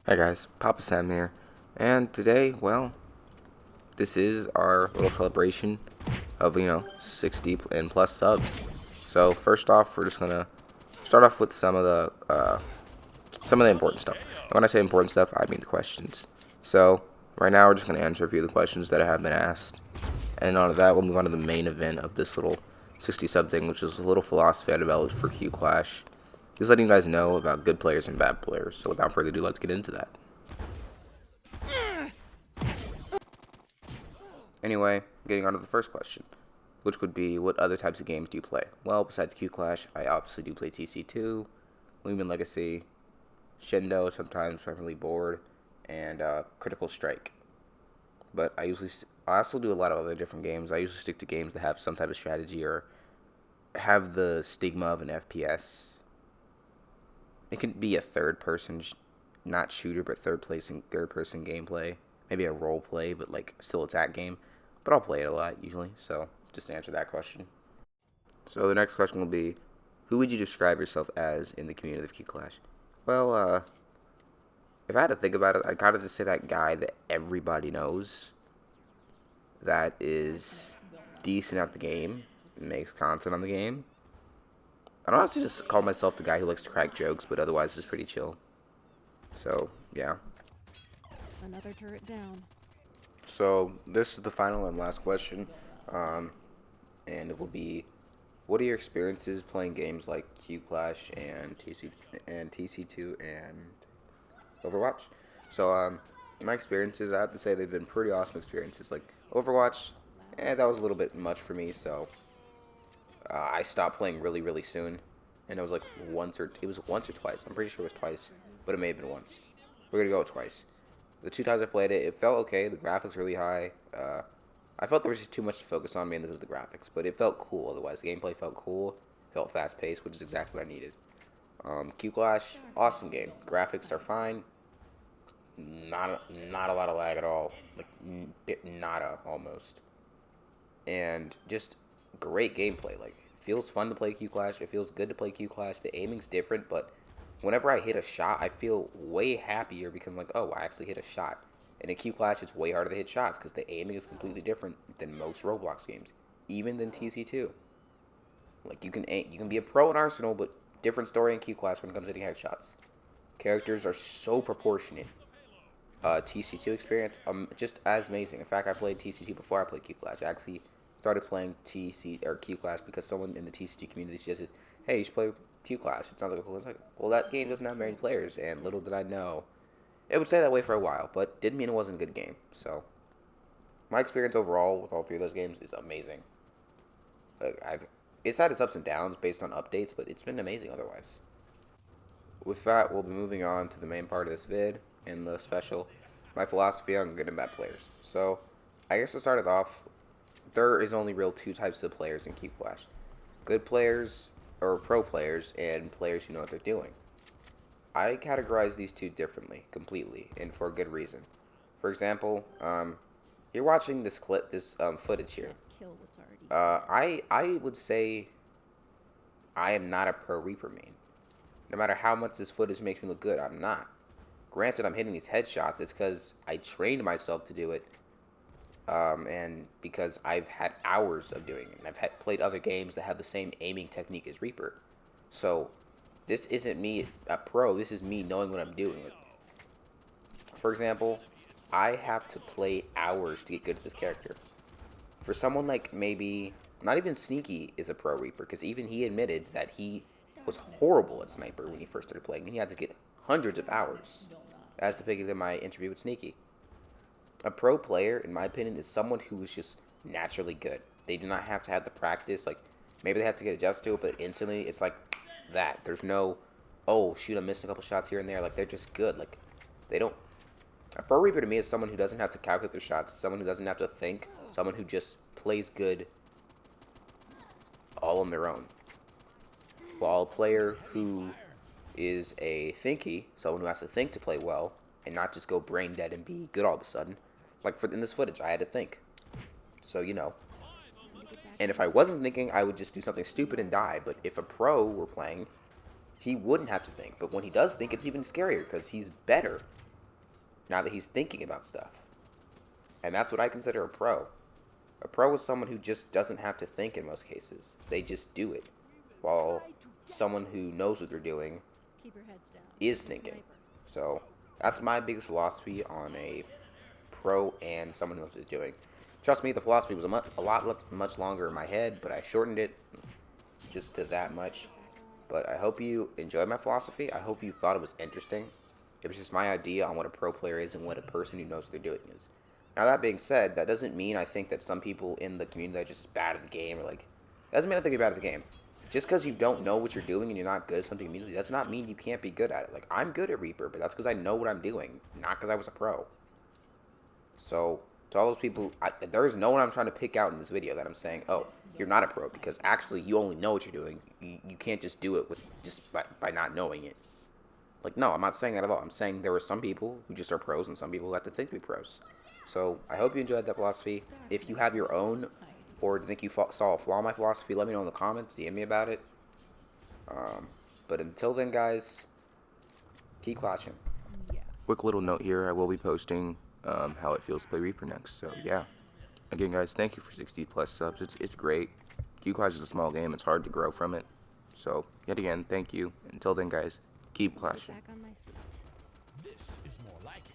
Hi guys, Papa Sam here, and today, well, this is our little celebration of 60 and plus subs. So first off, we're just gonna start off with some of the important stuff. And when I say important stuff, I mean the questions. So right now, we're just gonna answer a few of the questions that have been asked, and on to that, we'll move on to the main event of this little 60 sub thing, which is a little philosophy I developed for Q Clash. Just letting you guys know about good players and bad players. So without further ado, let's get into that. Anyway, getting on to the first question, which would be, what other types of games do you play? Well, besides Q Clash, I obviously do play TC2, Lumen Legacy, Shindo, sometimes primarily Board, and Critical Strike. But I also do a lot of other different games. I usually stick to games that have some type of strategy or have the stigma of an FPS. It can be a third person, not shooter, but third person gameplay. Maybe a role play, but like still attack game. But I'll play it a lot usually. So just to answer that question. So the next question will be, who would you describe yourself as in the community of Q Clash? Well, if I had to think about it, I'd kind of just say that guy that everybody knows that is decent at the game, makes content on the game. I'd honestly just call myself the guy who likes to crack jokes, but otherwise is pretty chill. So, yeah. Another turret down. So, this is the final and last question. And it will be, what are your experiences playing games like Q Clash and TC2 and Overwatch? So, my experiences, I have to say they've been pretty awesome experiences. Like Overwatch, that was a little bit much for me, so I stopped playing really, really soon, and it was once or twice. I'm pretty sure it was twice, but it may have been once. We're gonna go twice. The two times I played it, it felt okay. The graphics really high. I felt there was just too much to focus on, mainly because of the graphics, but it felt cool. Otherwise, the gameplay felt cool, felt fast paced, which is exactly what I needed. Q Clash, awesome game. Graphics are fine. Not a lot of lag at all, like nada almost, and just great gameplay. Like, feels fun to play Q Clash. It feels good to play Q Clash. The aiming's different, but whenever I hit a shot, I feel way happier because I'm like, oh, I actually hit a shot. And in Q Clash, it's way harder to hit shots because the aiming is completely different than most Roblox games, even than TC2. Like, you can be a pro in Arsenal, but different story in Q Clash when it comes to hitting headshots. Characters are so proportionate. TC2 experience, just as amazing. In fact, I played TC2 before I played Q Clash. I actually started playing TC or Q Clash because someone in the TC2 community suggested, "Hey, you should play Q Clash. It sounds like a cool." It's like, well, that game doesn't have many players, and little did I know, it would stay that way for a while, but didn't mean it wasn't a good game. So my experience overall with all three of those games is amazing. I've It's had its ups and downs based on updates, but it's been amazing otherwise. With that, we'll be moving on to the main part of this vid and the special, my philosophy on good and bad players. So, I guess to start it off, there is only real two types of players in Q Clash: good players or pro players, and players who know what they're doing. I categorize these two differently, completely, and for a good reason. For example, you're watching this footage here. Kill what's already. I would say I am not a pro Reaper main. No matter how much this footage makes me look good, I'm not. Granted, I'm hitting these headshots. It's because I trained myself to do it, and because I've had hours of doing it. And played other games that have the same aiming technique as Reaper. So, this isn't me a pro. This is me knowing what I'm doing. For example, I have to play hours to get good at this character. For someone like maybe not even Sneaky is a pro Reaper, because even he admitted that he was horrible at Sniper when he first started playing, and he had to get hundreds of hours, as depicted in my interview with Sneaky. A pro player, in my opinion, is someone who is just naturally good. They do not have to have the practice. Like, maybe they have to get adjusted to it, but instantly it's like that. There's no, oh shoot, I'm missing a couple shots here and there. Like, they're just good. Like, they don't. A pro Reaper to me is someone who doesn't have to calculate their shots, someone who doesn't have to think, someone who just plays good all on their own. While a player who is a thinky, someone who has to think to play well, and not just go brain dead and be good all of a sudden. Like in this footage, I had to think. So, And if I wasn't thinking, I would just do something stupid and die. But if a pro were playing, he wouldn't have to think. But when he does think, it's even scarier because he's better. now that he's thinking about stuff. And that's what I consider a pro. A pro is someone who just doesn't have to think in most cases. They just do it. While someone who knows what they're doing Keep your heads down. is thinking. So that's my biggest philosophy on a pro and someone who knows what they're doing. Trust me, the philosophy was much longer in my head, but I shortened it just to that much. But I hope you enjoyed my philosophy. I hope you thought it was interesting. It was just my idea on what a pro player is and what a person who knows what they're doing is. Now, that being said, that doesn't mean I think that some people in the community are just bad at the game, or like, doesn't mean I think you're bad at the game. Just because you don't know what you're doing and you're not good at something immediately, does not mean you can't be good at it. Like, I'm good at Reaper, but that's because I know what I'm doing, not because I was a pro. So, to all those people, there is no one I'm trying to pick out in this video that I'm saying, oh, you're not a pro, because actually you only know what you're doing. You can't just do it with by not knowing it. Like, no, I'm not saying that at all. I'm saying there are some people who just are pros and some people who have to think to be pros. So, I hope you enjoyed that philosophy. If you have your own, or think you saw a flaw in my philosophy, let me know in the comments. DM me about it. But until then, guys, keep clashing. Yeah. Quick little note here. I will be posting how it feels to play Reaper next. So, yeah. Again, guys, thank you for 60 plus subs. It's great. Q Clash is a small game. It's hard to grow from it. So, yet again, thank you. Until then, guys, keep clashing. Back on my feet. This is more like it.